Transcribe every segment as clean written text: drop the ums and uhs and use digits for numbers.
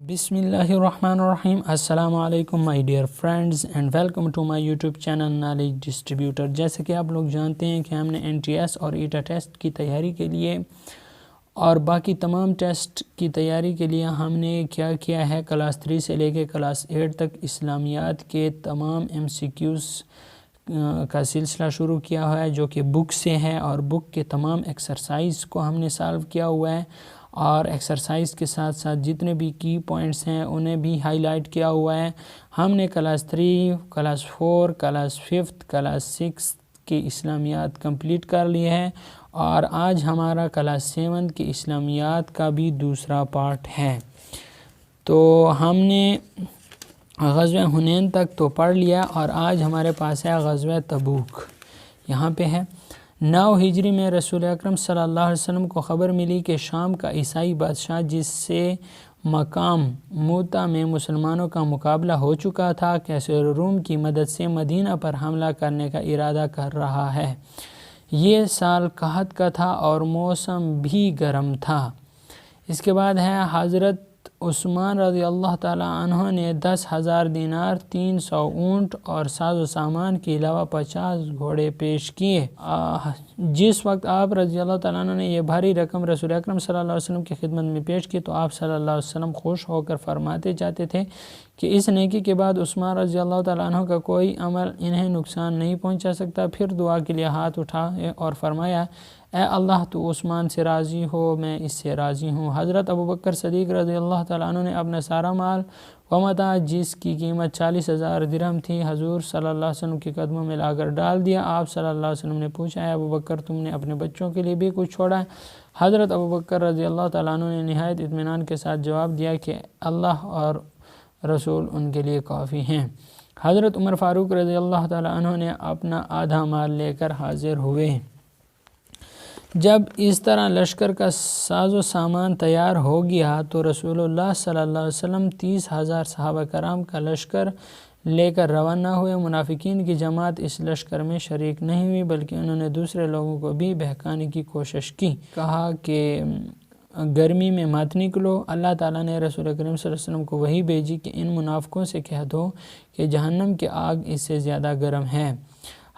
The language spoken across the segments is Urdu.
بسم اللہ الرحمن الرحیم۔ السلام علیکم my dear friends and welcome to my YouTube channel knowledge distributor. جیسے کہ آپ لوگ جانتے ہیں کہ ہم نے NTS اور ایٹا ٹیسٹ کی تیاری کے لیے اور باقی تمام ٹیسٹ کی تیاری کے لیے ہم نے کیا کیا ہے، کلاس 3 سے لے کے کلاس 8 تک اسلامیات کے تمام MCQs کا سلسلہ شروع کیا ہوا ہے، جو کہ بک سے ہے، اور بک کے تمام ایکسرسائز کو ہم نے سالو کیا ہوا ہے، اور ایکسرسائز کے ساتھ ساتھ جتنے بھی کی پوائنٹس ہیں انہیں بھی ہائی لائٹ کیا ہوا ہے۔ ہم نے کلاس 3، کلاس 4، کلاس 5، کلاس 6 کی اسلامیات کمپلیٹ کر لیے ہیں، اور آج ہمارا کلاس 7 کی اسلامیات کا بھی دوسرا پارٹ ہے۔ تو ہم نے غزوہ حنین تک تو پڑھ لیا، اور آج ہمارے پاس ہے غزوہ تبوک۔ یہاں پہ ہے 9 ہجری میں رسول اکرم صلی اللہ علیہ وسلم کو خبر ملی کہ شام کا عیسائی بادشاہ، جس سے مقام موتا میں مسلمانوں کا مقابلہ ہو چکا تھا، کیسر روم کی مدد سے مدینہ پر حملہ کرنے کا ارادہ کر رہا ہے۔ یہ سال قحط کا تھا اور موسم بھی گرم تھا۔ اس کے بعد ہے حضرت عثمان رضی اللہ تعالی عنہ نے 10,000 دینار، 300 اونٹ اور ساز و سامان کے علاوہ 50 گھوڑے پیش کیے۔ جس وقت آپ رضی اللہ تعالیٰ عنہ نے یہ بھاری رقم رسول اکرم صلی اللہ علیہ وسلم کی خدمت میں پیش کی، تو آپ صلی اللہ علیہ وسلم خوش ہو کر فرماتے جاتے تھے کہ اس نیکی کے بعد عثمان رضی اللہ تعالیٰ عنہ کا کوئی عمل انہیں نقصان نہیں پہنچا سکتا۔ پھر دعا کے لیے ہاتھ اٹھائے اور فرمایا، اے اللہ تو عثمان سے راضی ہو، میں اس سے راضی ہوں۔ حضرت ابوبکر صدیق رضی اللہ تعالیٰ عنہ نے اپنا سارا مال و متاع، جس کی قیمت 40,000 درہم تھی، حضور صلی اللہ علیہ وسلم کے قدموں میں لا کر ڈال دیا۔ آپ صلی اللہ علیہ وسلم نے پوچھا، اے ابوبکر تم نے اپنے بچوں کے لیے بھی کچھ چھوڑا ہے؟ حضرت ابوبکر رضی اللہ تعالیٰ عنہ نے نہایت اطمینان کے ساتھ جواب دیا کہ اللہ اور رسول ان کے لیے کافی ہیں۔ حضرت عمر فاروق رضی اللہ تعالیٰ عنہ نے اپنا آدھا مال لے کر حاضر ہوئے۔ جب اس طرح لشکر کا ساز و سامان تیار ہو گیا تو رسول اللہ صلی اللہ علیہ وسلم 30,000 صحابہ کرام کا لشکر لے کر روانہ ہوئے۔ منافقین کی جماعت اس لشکر میں شریک نہیں ہوئی، بلکہ انہوں نے دوسرے لوگوں کو بھی بہکانے کی کوشش کی۔ کہا کہ گرمی میں مت نکلو۔ اللہ تعالیٰ نے رسول کریم صلی اللہ علیہ وسلم کو وحی بھیجی کہ ان منافقوں سے کہہ دو کہ جہنم کی آگ اس سے زیادہ گرم ہے۔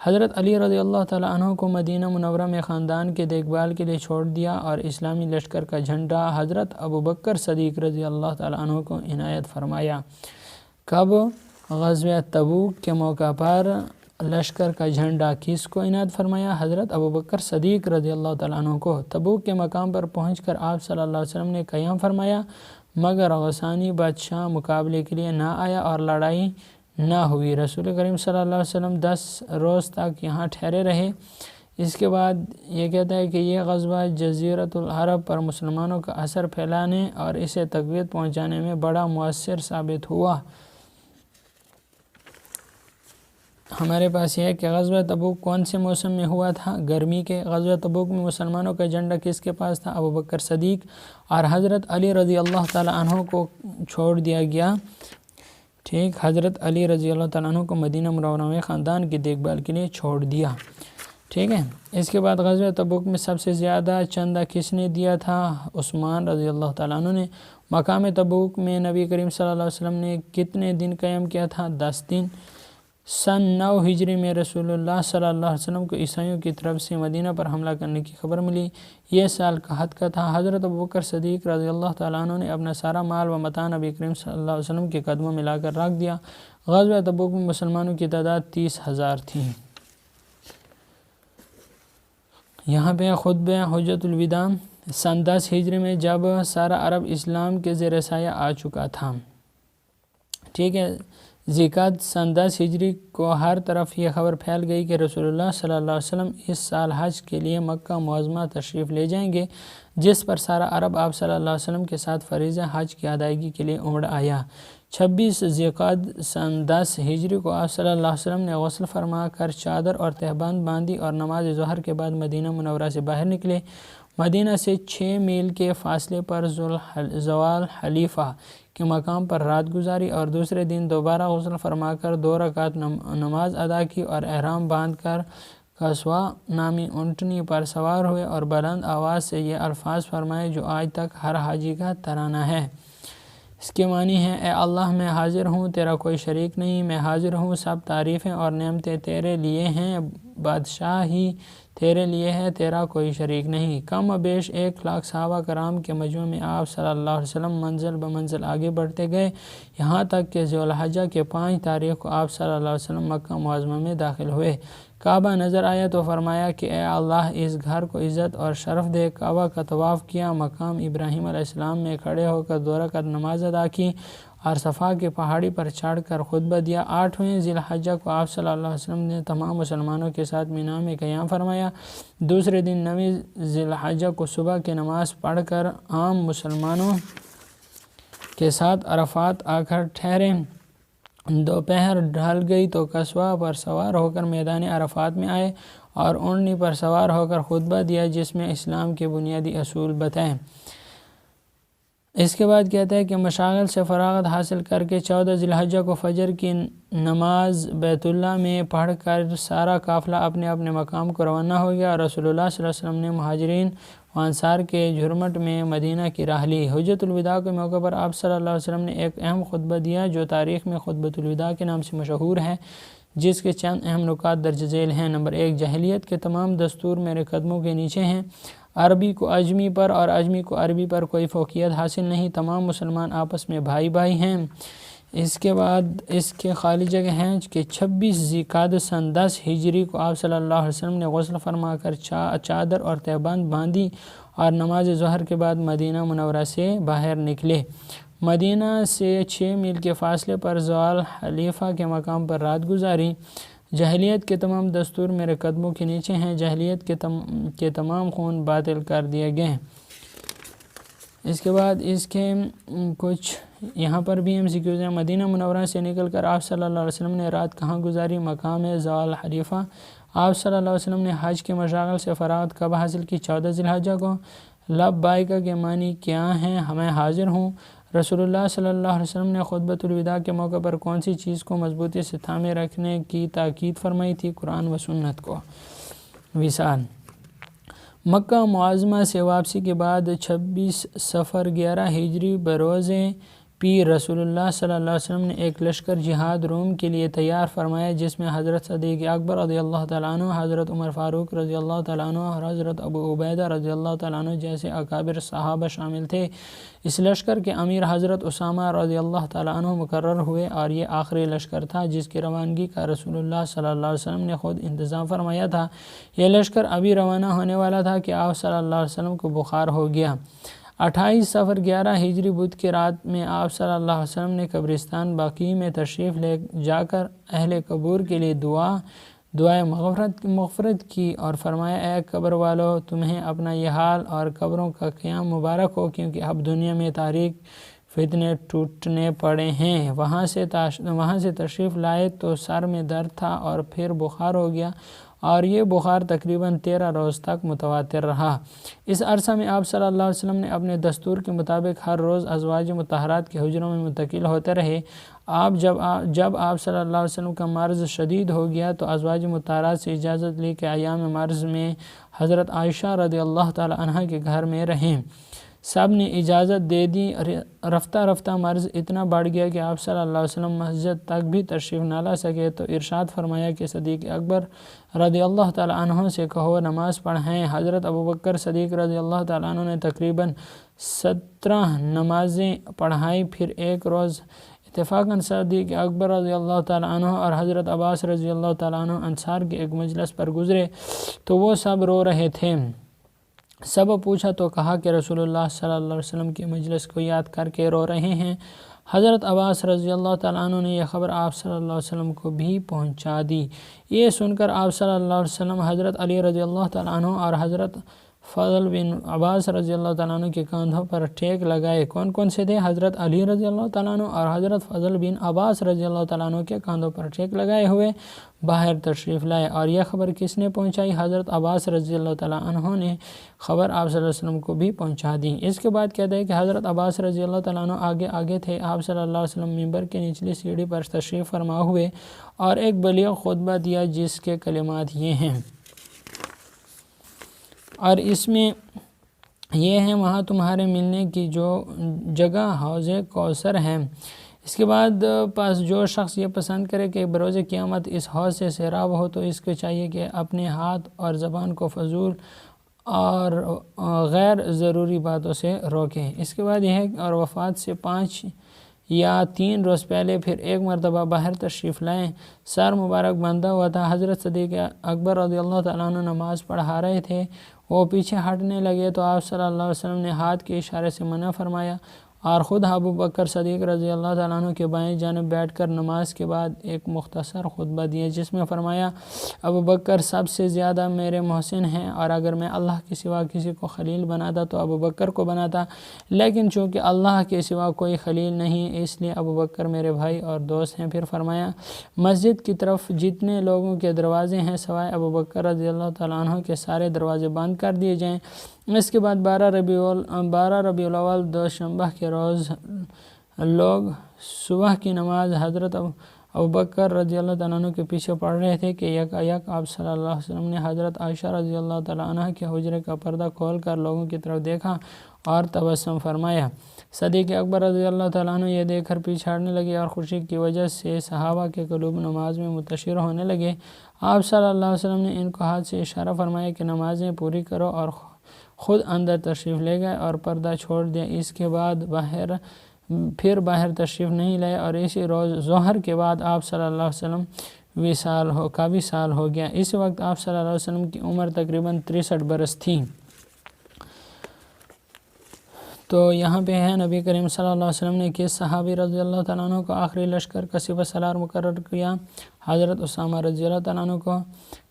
حضرت علی رضی اللہ تعالیٰ عنہ کو مدینہ منورہ میں خاندان کے دیکھ بھال کے لیے چھوڑ دیا، اور اسلامی لشکر کا جھنڈا حضرت ابوبکر صدیق رضی اللہ تعالیٰ عنہ کو عنایت فرمایا۔ کب؟ غزوہ تبوک کے موقع پر لشکر کا جھنڈا کس کو عنایت فرمایا؟ حضرت ابوبکر صدیق رضی اللہ تعالیٰ عنہ کو۔ تبوک کے مقام پر پہنچ کر آپ صلی اللہ علیہ وسلم نے قیام فرمایا، مگر غسانی بادشاہ مقابلے کے لیے نہ آیا اور لڑائی نہ ہوئی۔ رسول کریم صلی اللہ علیہ وسلم 10 روز تک یہاں ٹھہرے رہے۔ اس کے بعد یہ کہتا ہے کہ یہ غزوہ جزیرۃ العرب پر مسلمانوں کا اثر پھیلانے اور اسے تقویت پہنچانے میں بڑا مؤثر ثابت ہوا۔ ہمارے پاس یہ ہے کہ غزوہ تبوک کون سے موسم میں ہوا تھا؟ گرمی کے۔ غزوہ تبوک میں مسلمانوں کا جھنڈا کس کے پاس تھا؟ ابوبکر صدیق اور حضرت علی رضی اللہ تعالیٰ عنہ کو چھوڑ دیا گیا۔ ٹھیک، حضرت علی رضی اللہ تعالیٰ عنہ کو مدینہ منورہ میں خاندان کی دیکھ بھال کے لیے چھوڑ دیا۔ ٹھیک ہے، اس کے بعد غزوہ تبوک میں سب سے زیادہ چندہ کس نے دیا تھا؟ عثمان رضی اللہ تعالیٰ عنہ نے۔ مقام تبوک میں نبی کریم صلی اللہ علیہ وسلم نے کتنے دن قیام کیا تھا؟ 10 دن۔ سن 9 ہجری میں رسول اللہ صلی اللہ علیہ وسلم کو عیسائیوں کی طرف سے مدینہ پر حملہ کرنے کی خبر ملی۔ یہ سال قحط کا تھا۔ حضرت ابوبکر صدیق رضی اللہ تعالیٰ عنہ نے اپنا سارا مال و متاع نبی کریم صلی اللہ علیہ وسلم کے قدموں میں لا کر رکھ دیا۔ غزوہ تبوک میں مسلمانوں کی تعداد 30,000 تھی۔ یہاں پہ خطبہ حجۃ الوداع۔ سن 10 ہجری میں جب سارا عرب اسلام کے زیر سایہ آ چکا تھا، ٹھیک ہے، ذیقعدہ سن 10 ہجری کو ہر طرف یہ خبر پھیل گئی کہ رسول اللہ صلی اللہ علیہ وسلم اس سال حج کے لیے مکہ معظمہ تشریف لے جائیں گے، جس پر سارا عرب آپ صلی اللہ علیہ وسلم کے ساتھ فریضہ حج کی ادائیگی کے لیے امڑ آیا۔ 26 ذیقعدہ سن 10 ہجری کو آپ صلی اللہ علیہ وسلم نے غسل فرما کر چادر اور تہبند باندھی اور نماز ظہر کے بعد مدینہ منورہ سے باہر نکلے۔ مدینہ سے 6 میل کے فاصلے پر زوال حلیفہ کے مقام پر رات گزاری، اور دوسرے دن دوبارہ غسل فرما کر 2 رکعت نماز ادا کی، اور احرام باندھ کر قصوہ نامی اونٹنی پر سوار ہوئے اور بلند آواز سے یہ الفاظ فرمائے جو آج تک ہر حاجی کا ترانہ ہے۔ اس کے معنی ہے اے اللہ میں حاضر ہوں، تیرا کوئی شریک نہیں، میں حاضر ہوں، سب تعریفیں اور نعمتیں تیرے لیے ہیں، بادشاہ ہی تیرے لیے ہے، تیرا کوئی شریک نہیں۔ کم و بیش 1,00,000 صحابہ کرام کے مجمع میں آپ صلی اللہ علیہ وسلم منزل بمنزل آگے بڑھتے گئے، یہاں تک کہ ذی الحجہ کے 5 تاریخ کو آپ صلی اللہ علیہ وسلم مکہ معظمہ میں داخل ہوئے۔ کعبہ نظر آیا تو فرمایا کہ اے اللہ اس گھر کو عزت اور شرف دے۔ کعبہ کا طواف کیا، مقام ابراہیم علیہ السلام میں کھڑے ہو کر 2 رکعت نماز ادا کی اور صفا کی پہاڑی پر چڑھ کر خطبہ دیا۔ 8ویں ذی الحجہ کو آپ صلی اللہ علیہ وسلم نے تمام مسلمانوں کے ساتھ مینا میں قیام فرمایا۔ دوسرے دن 9ویں ذی الحجہ کو صبح کی نماز پڑھ کر عام مسلمانوں کے ساتھ عرفات آ کر ٹھہرے۔ دوپہر ڈھل گئی تو قصوہ پر سوار ہو کر میدان عرفات میں آئے اور اونٹنی پر سوار ہو کر خطبہ دیا جس میں اسلام کے بنیادی اصول بتائے۔ اس کے بعد کہتا ہے کہ مشاغل سے فراغت حاصل کر کے 14 ذی الحجہ کو فجر کی نماز بیت اللہ میں پڑھ کر سارا قافلہ اپنے اپنے مقام کو روانہ ہو گیا اور رسول اللہ صلی اللہ علیہ وسلم نے مہاجرین و انصار کے جھرمٹ میں مدینہ کی راہ لی۔ حجۃ الوداع کے موقع پر آپ صلی اللہ علیہ وسلم نے ایک اہم خطبہ دیا جو تاریخ میں خطبۃ الوداع کے نام سے مشہور ہے، جس کے چند اہم نکات درج ذیل ہیں۔ نمبر 1، جاہلیت کے تمام دستور میرے قدموں کے نیچے ہیں۔ عربی کو اجمی پر اور اجمی کو عربی پر کوئی فوقیت حاصل نہیں، تمام مسلمان آپس میں بھائی بھائی ہیں۔ اس کے بعد اس کے خالی جگہ ہیں کہ 26 ذی القعدہ سن 10 ہجری کو آپ صلی اللہ علیہ وسلم نے غسل فرما کر چادر اور تہبند باندھی اور نماز ظہر کے بعد مدینہ منورہ سے باہر نکلے۔ مدینہ سے 6 میل کے فاصلے پر ذو الحلیفہ کے مقام پر رات گزاری۔ جاہلیت کے تمام دستور میرے قدموں کے نیچے ہیں، جاہلیت کے تمام خون باطل کر دیے گئے۔ اس کے بعد اس کے کچھ یہاں پر بھی MCQs ہیں۔ مدینہ منورہ سے نکل کر آپ صلی اللہ علیہ وسلم نے رات کہاں گزاری؟ مقام ذو الحلیفہ۔ آپ صلی اللہ علیہ وسلم نے حج کے مشاغل سے فراغت کب حاصل کی؟ 14 ذی الحجہ کو۔ لبیک کے معنی کیا ہیں؟ میں حاضر ہوں۔ رسول اللہ صلی اللہ علیہ وسلم نے خطبۃ الوداع کے موقع پر کون سی چیز کو مضبوطی سے تھامے رکھنے کی تاکید فرمائی تھی؟ قرآن و سنت کو۔ وصال۔ مکہ معظمہ سے واپسی کے بعد 26 صفر 11 ہجری بروز پیر رسول اللہ صلی اللہ علیہ وسلم نے ایک لشکر جہاد روم کے لیے تیار فرمایا جس میں حضرت صدیق اکبر رضی اللہ تعالیٰ عنہ، حضرت عمر فاروق رضی اللہ تعالیٰ عنہ اور حضرت ابو عبیدہ رضی اللہ تعالیٰ عنہ جیسے اکابر صحابہ شامل تھے۔ اس لشکر کے امیر حضرت اسامہ رضی اللہ تعالیٰ عنہ مقرر ہوئے اور یہ آخری لشکر تھا جس کی روانگی کا رسول اللہ صلی اللہ علیہ وسلم نے خود انتظام فرمایا تھا۔ یہ لشکر ابھی روانہ ہونے والا تھا کہ آپ صلی اللہ علیہ وسلم کو بخار ہو گیا۔ 28 صفر 11 ہجری بدھ کی رات میں آپ صلی اللہ علیہ وسلم نے قبرستان باقی میں تشریف لے جا کر اہل قبور کے لیے دعائے مغفرت کی اور فرمایا اے قبر والو تمہیں اپنا یہ حال اور قبروں کا قیام مبارک ہو کیونکہ اب دنیا میں تاریک فتنے ٹوٹنے پڑے ہیں۔ وہاں سے تشریف لائے تو سر میں درد تھا اور پھر بخار ہو گیا اور یہ بخار تقریباً 13 روز تک متواتر رہا۔ اس عرصہ میں آپ صلی اللہ علیہ وسلم نے اپنے دستور کے مطابق ہر روز ازواج مطہرات کے حجروں میں منتقل ہوتے رہے۔ جب آپ صلی اللہ علیہ وسلم کا مرض شدید ہو گیا تو ازواج مطہرات سے اجازت لی کہ ایام مرض میں حضرت عائشہ رضی اللہ تعالی عنہ کے گھر میں رہیں۔ سب نے اجازت دے دی۔ رفتہ رفتہ مرض اتنا بڑھ گیا کہ آپ صلی اللہ علیہ وسلم مسجد تک بھی تشریف نہ لا سکے تو ارشاد فرمایا کہ صدیق اکبر رضی اللہ تعالیٰ عنہ سے کہو نماز پڑھائیں۔ حضرت ابوبکر صدیق رضی اللہ تعالیٰ عنہ نے تقریباً 17 نمازیں پڑھائیں۔ پھر ایک روز اتفاقاً صدیق اکبر رضی اللہ تعالیٰ عنہ اور حضرت عباس رضی اللہ تعالیٰ عنہ انصار کے ایک مجلس پر گزرے تو وہ سب رو رہے تھے۔ سب پوچھا تو کہا کہ رسول اللہ صلی اللہ علیہ وسلم کے مجلس کو یاد کر کے رو رہے ہیں۔ حضرت عباس رضی اللہ تعالیٰ عنہ نے یہ خبر آپ صلی اللہ علیہ وسلم کو بھی پہنچا دی۔ یہ سن کر آپ صلی اللہ علیہ وسلم حضرت علی رضی اللہ تعالیٰ عنہ اور حضرت فضل بن عباس رضی اللہ تعالیٰ عنہ کے کاندھوں پر ٹیک لگائے۔ کون کون سے تھے؟ حضرت علی رضی اللہ تعالیٰ عنہ اور حضرت فضل بن عباس رضی اللہ تعالیٰ عنہ کے کاندھوں پر ٹیک لگائے ہوئے باہر تشریف لائے۔ اور یہ خبر کس نے پہنچائی؟ حضرت عباس رضی اللہ تعالیٰ عنہ نے خبر آپ صلی اللہ علیہ وسلم کو بھی پہنچا دی۔ اس کے بعد کہتے ہیں کہ حضرت عباس رضی اللہ تعالیٰ عنہ آگے تھے۔ آپ صلی اللہ علیہ وسلم منبر کے نچلی سیڑھی پر تشریف فرما ہوئے اور ایک بلیغ خطبہ دیا جس کے کلمات یہ ہیں اور اس میں یہ ہے وہاں تمہارے ملنے کی جو جگہ حوض کوثر ہے۔ اس کے بعد پس جو شخص یہ پسند کرے کہ بروز قیامت اس حوض سے سیراب ہو تو اس کو چاہیے کہ اپنے ہاتھ اور زبان کو فضول اور غیر ضروری باتوں سے روکیں۔ اس کے بعد یہ ہے اور وفات سے 5 یا 3 روز پہلے پھر ایک مرتبہ باہر تشریف لائیں، سر مبارک بندھا ہوا تھا۔ حضرت صدیق اکبر رضی اللہ تعالیٰ عنہ نماز پڑھا رہے تھے، وہ پیچھے ہٹنے لگے تو آپ صلی اللہ علیہ وسلم نے ہاتھ کے اشارے سے منع فرمایا اور خود ابو بکر صدیق رضی اللہ تعالیٰ عنہ کے بائیں جانب بیٹھ کر نماز کے بعد ایک مختصر خطبہ دیا، جس میں فرمایا ابو بکر سب سے زیادہ میرے محسن ہیں، اور اگر میں اللہ کے سوا کسی کو خلیل بناتا تو ابو بکر کو بناتا، لیکن چونکہ اللہ کے سوا کوئی خلیل نہیں اس لیے ابو بکر میرے بھائی اور دوست ہیں۔ پھر فرمایا مسجد کی طرف جتنے لوگوں کے دروازے ہیں سوائے ابو بکر رضی اللہ تعالیٰ عنہ کے سارے دروازے بند کر دیے جائیں۔ اس کے بعد 12 ربیع الاول دوشنبہ کے روز لوگ صبح کی نماز حضرت ابوبکر رضی اللہ تعالیٰ عنہ کے پیچھے پڑھ رہے تھے کہ یک آپ صلی اللہ علیہ وسلم نے حضرت عائشہ رضی اللہ تعالیٰ عنہ کے حجرے کا پردہ کھول کر لوگوں کی طرف دیکھا اور تبسم فرمایا۔ صدیق اکبر رضی اللہ تعالیٰ عنہ یہ دیکھ کر پیچھے ہٹنے لگے اور خوشی کی وجہ سے صحابہ کے قلوب نماز میں منتشر ہونے لگے۔ آپ صلی اللہ علیہ وسلم نے ان کو ہاتھ سے اشارہ فرمایا کہ نمازیں پوری کرو اور خود اندر تشریف لے گئے اور پردہ چھوڑ دیا۔ اس کے بعد پھر باہر تشریف نہیں لائے اور اسی روز ظہر کے بعد آپ صلی اللہ علیہ وسلم وصال ہو گیا۔ اس وقت آپ صلی اللہ علیہ وسلم کی عمر تقریباً 63 برس تھی۔ تو یہاں پہ ہے نبی کریم صلی اللہ علیہ وسلم نے کس صحابی رضی اللہ تعالیٰ عنہ کو آخری لشکر کا سپہ سالار مقرر کیا؟ حضرت اسامہ رضی اللہ تعالیٰ عنہ کو۔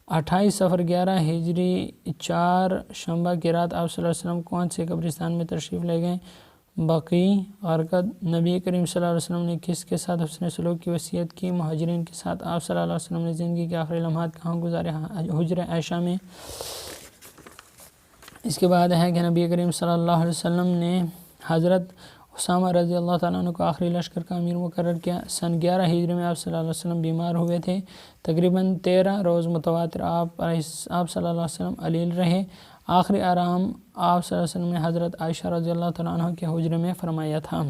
28 صفر 11 ہجری 4 شنبہ کی رات آپ صلی اللہ علیہ وسلم کون سے قبرستان میں تشریف لے گئے؟ بقیع غرقد۔ نبی کریم صلی اللہ علیہ وسلم نے کس کے ساتھ حسن سلوک کی وصیت کی؟ مہاجرین کے ساتھ۔ آپ صلی اللہ علیہ وسلم نے زندگی کے آخری لمحات کہاں گزارے؟ حجر عائشہ میں۔ اس کے بعد ہے کہ نبی کریم صلی اللہ علیہ وسلم نے حضرت اسامہ رضی اللہ تعالیٰ عنہ کو آخری لشکر کا امیر مقرر کیا۔ سن 11 ہجری میں آپ صلی اللہ علیہ وسلم بیمار ہوئے تھے، تقریباً 13 روز متواتر آپ صلی اللہ علیہ وسلم علیل رہے۔ آخری آرام آپ صلی اللہ علیہ وسلم نے حضرت عائشہ رضی اللہ تعالیٰ عنہ کے حجرے میں فرمایا تھا۔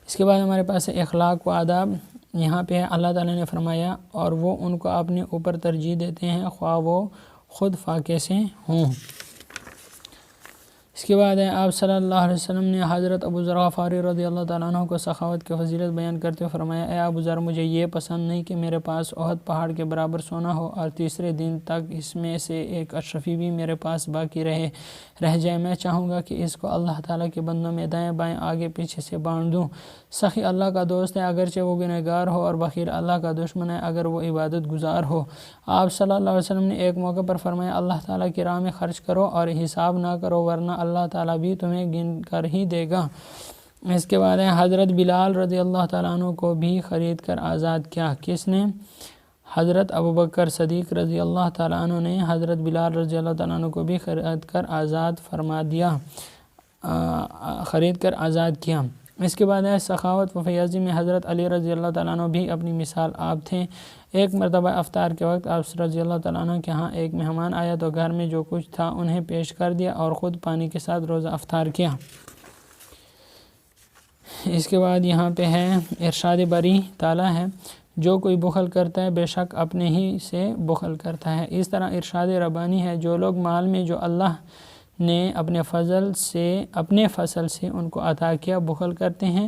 اس کے بعد ہمارے پاس اخلاق و آداب۔ یہاں پہ اللہ تعالیٰ نے فرمایا اور وہ ان کو اپنے اوپر ترجیح دیتے ہیں خواہ وہ خود فاقے سے ہوں۔ اس کے بعد آپ صلی اللہ علیہ وسلم نے حضرت ابو ذر غفاری رضی اللہ تعالیٰ عنہ کو سخاوت کی فضیلت بیان کرتے ہوئے فرمایا اے ابو ذر مجھے یہ پسند نہیں کہ میرے پاس احد پہاڑ کے برابر سونا ہو اور تیسرے دن تک اس میں سے ایک اشرفی بھی میرے پاس باقی رہ جائے۔ میں چاہوں گا کہ اس کو اللہ تعالیٰ کے بندوں میں دائیں بائیں آگے پیچھے سے بانٹ دوں۔ سخی اللہ کا دوست ہے اگرچہ وہ گنہگار ہو، اور بخیل اللہ کا دشمن ہے اگر وہ عبادت گزار ہو۔ آپ صلی اللہ علیہ وسلم نے ایک موقع پر فرمایا اللہ تعالیٰ کی راہ میں خرچ کرو اور حساب نہ کرو ورنہ اللہ تعالیٰ بھی تمہیں گن کر ہی دے گا۔ اس کے بعد حضرت بلال رضی اللہ تعالیٰ عنہ کو بھی خرید کر آزاد کیا۔ کس نے؟ حضرت ابوبکر صدیق رضی اللہ تعالیٰ عنہ نے حضرت بلال رضی اللہ تعالیٰ عنہ کو بھی خرید کر آزاد کیا۔ اس کے بعد سخاوت و فیاضی میں حضرت علی رضی اللہ تعالیٰ عنہ بھی اپنی مثال آپ تھے۔ ایک مرتبہ افطار کے وقت آپ رضی اللہ تعالیٰ عنہ کے ہاں ایک مہمان آیا تو گھر میں جو کچھ تھا انہیں پیش کر دیا اور خود پانی کے ساتھ روزہ افطار کیا۔ اس کے بعد یہاں پہ ہے ارشاد باری تعالیٰ ہے جو کوئی بخل کرتا ہے بے شک اپنے ہی سے بخل کرتا ہے۔ اس طرح ارشاد ربانی ہے جو لوگ مال میں جو اللہ نے اپنے فضل سے ان کو عطا کیا بخل کرتے ہیں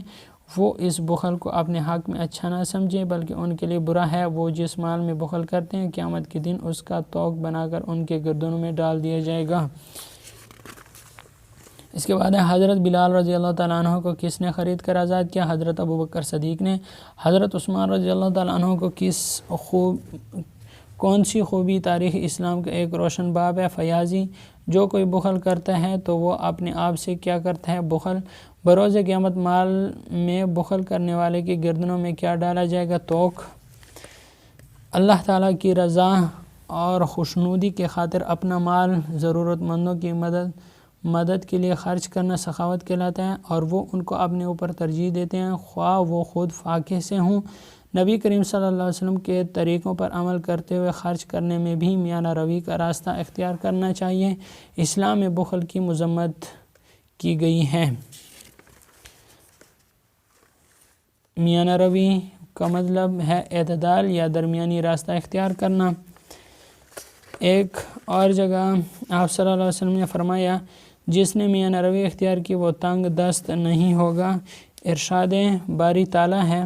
وہ اس بخل کو اپنے حق میں اچھا نہ سمجھیں بلکہ ان کے لیے برا ہے۔ وہ جس مال میں بخل کرتے ہیں قیامت کے دن اس کا توق بنا کر ان کے گردنوں میں ڈال دیا جائے گا۔ اس کے بعد حضرت بلال رضی اللہ تعالیٰ عنہ کو کس نے خرید کر آزاد کیا؟ حضرت ابوبکر صدیق نے۔ حضرت عثمان رضی اللہ تعالیٰ عنہ کو کون سی خوبی تاریخ اسلام کا ایک روشن باب ہے؟ فیاضی۔ جو کوئی بخل کرتا ہے تو وہ اپنے آپ سے کیا کرتا ہے؟ بخل۔ بروز قیامت مال میں بخل کرنے والے کی گردنوں میں کیا ڈالا جائے گا؟ توق۔ اللہ تعالیٰ کی رضا اور خوشنودی کے خاطر اپنا مال ضرورت مندوں کی مدد کے لیے خرچ کرنا سخاوت کہلاتا ہے اور وہ ان کو اپنے اوپر ترجیح دیتے ہیں خواہ وہ خود فاقے سے ہوں۔ نبی کریم صلی اللہ علیہ وسلم کے طریقوں پر عمل کرتے ہوئے خرچ کرنے میں بھی میانہ روی کا راستہ اختیار کرنا چاہیے۔ اسلام میں بخل کی مذمت کی گئی ہے۔ میانہ روی کا مطلب ہے اعتدال یا درمیانی راستہ اختیار کرنا۔ ایک اور جگہ آپ صلی اللہ علیہ وسلم نے فرمایا، جس نے میانہ روی اختیار کی وہ تنگ دست نہیں ہوگا۔ ارشاد باری تعالیٰ ہے،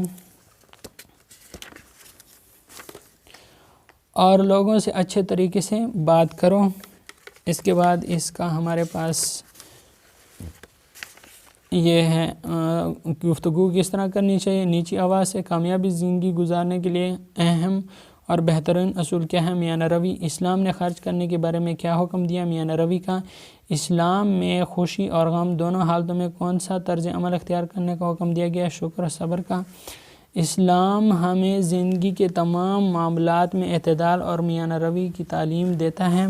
اور لوگوں سے اچھے طریقے سے بات کرو۔ اس کے بعد اس کا ہمارے پاس یہ ہے گفتگو کس طرح کرنی چاہیے۔ نیچی آواز سے کامیابی زندگی گزارنے کے لیے اہم اور بہترین اصول کیا ہے؟ میانہ روی۔ اسلام نے خرچ کرنے کے بارے میں کیا حکم دیا؟ میانہ روی کا۔ اسلام میں خوشی اور غم دونوں حالتوں میں کون سا طرز عمل اختیار کرنے کا حکم دیا گیا؟ شکر و صبر کا۔ اسلام ہمیں زندگی کے تمام معاملات میں اعتدال اور میانہ روی کی تعلیم دیتا ہے۔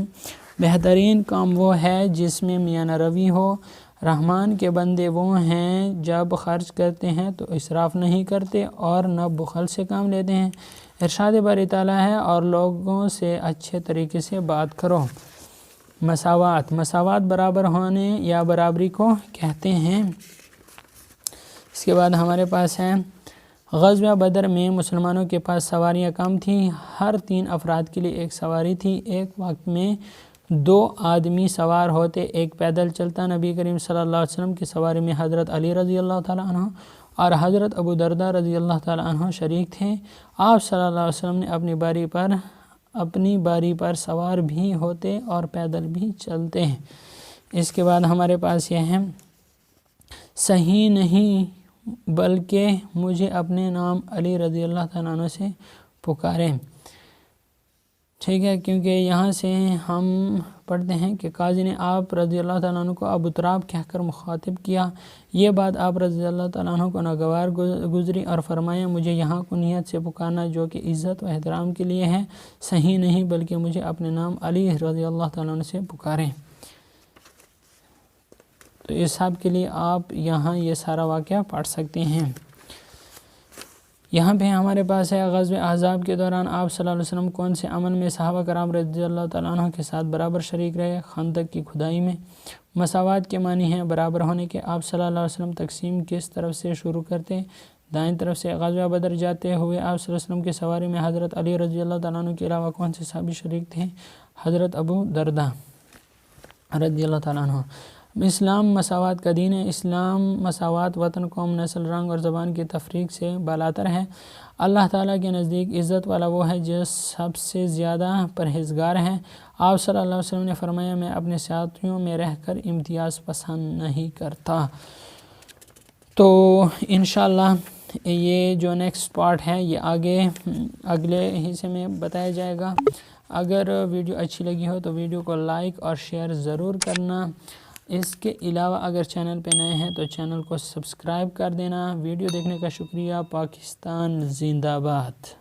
بہترین کام وہ ہے جس میں میانہ روی ہو۔ رحمان کے بندے وہ ہیں جب خرچ کرتے ہیں تو اسراف نہیں کرتے اور نہ بخل سے کام لیتے ہیں۔ ارشاد باری تعالیٰ ہے، اور لوگوں سے اچھے طریقے سے بات کرو۔ مساوات۔ مساوات برابر ہونے یا برابری کو کہتے ہیں۔ اس کے بعد ہمارے پاس ہے غزوہ بدر میں مسلمانوں کے پاس سواریاں کم تھیں۔ ہر 3 افراد کے لیے ایک سواری تھی۔ ایک وقت میں 2 آدمی سوار ہوتے، ایک پیدل چلتا۔ نبی کریم صلی اللہ علیہ وسلم کی سواری میں حضرت علی رضی اللہ تعالیٰ عنہ اور حضرت ابو درداء رضی اللہ تعالیٰ عنہ شریک تھے۔ آپ صلی اللہ علیہ وسلم نے اپنی باری پر سوار بھی ہوتے اور پیدل بھی چلتے ہیں۔ اس کے بعد ہمارے پاس یہ ہے صحیح نہیں بلکہ مجھے اپنے نام علی رضی اللہ تعالیٰ عنہ سے پکاریں۔ ٹھیک ہے، کیونکہ یہاں سے ہم پڑھتے ہیں کہ قاضی نے آپ رضی اللہ تعالیٰ عنہ کو ابو تراب کہہ کر مخاطب کیا۔ یہ بات آپ رضی اللہ تعالیٰ عنہ کو ناگوار گزری اور فرمایا، مجھے یہاں کنیت سے پکارنا جو کہ عزت و احترام کے لیے ہے صحیح نہیں، بلکہ مجھے اپنے نام علی رضی اللہ تعالیٰ عنہ سے پکاریں۔ تو اس حساب کے لیے آپ یہاں یہ سارا واقعہ پڑھ سکتے ہیں۔ یہاں پہ ہمارے پاس ہے غزوہ احزاب کے دوران آپ صلی اللہ علیہ وسلم کون سے عمل میں صحابہ کرام رضی اللہ تعالیٰ عنہ کے ساتھ برابر شریک رہے؟ خندق کی کھدائی میں۔ مساوات کے معنی ہیں برابر ہونے کے۔ آپ صلی اللہ علیہ وسلم تقسیم کس طرف سے شروع کرتے؟ دائیں طرف سے۔ غزوہ بدر جاتے ہوئے آپ صلی اللہ علیہ وسلم کی سواری میں حضرت علی رضی اللہ تعالیٰ عنہ کے علاوہ کون سے صحابی شریک تھے؟ حضرت ابو درداء رضی اللہ تعالیٰ عنہ۔ اسلام مساوات کا دین ہے۔ اسلام مساوات وطن، قوم، نسل، رنگ اور زبان کی تفریق سے بالاتر ہے۔ اللہ تعالیٰ کے نزدیک عزت والا وہ ہے جو سب سے زیادہ پرہیزگار ہے۔ آپ صلی اللہ علیہ وسلم نے فرمایا، میں اپنے ساتھیوں میں رہ کر امتیاز پسند نہیں کرتا۔ تو انشاءاللہ یہ جو نیکسٹ پارٹ ہے یہ اگلے حصے میں بتایا جائے گا۔ اگر ویڈیو اچھی لگی ہو تو ویڈیو کو لائک اور شیئر ضرور کرنا۔ اس کے علاوہ اگر چینل پہ نئے ہیں تو چینل کو سبسکرائب کر دینا۔ ویڈیو دیکھنے کا شکریہ۔ پاکستان زندہ باد۔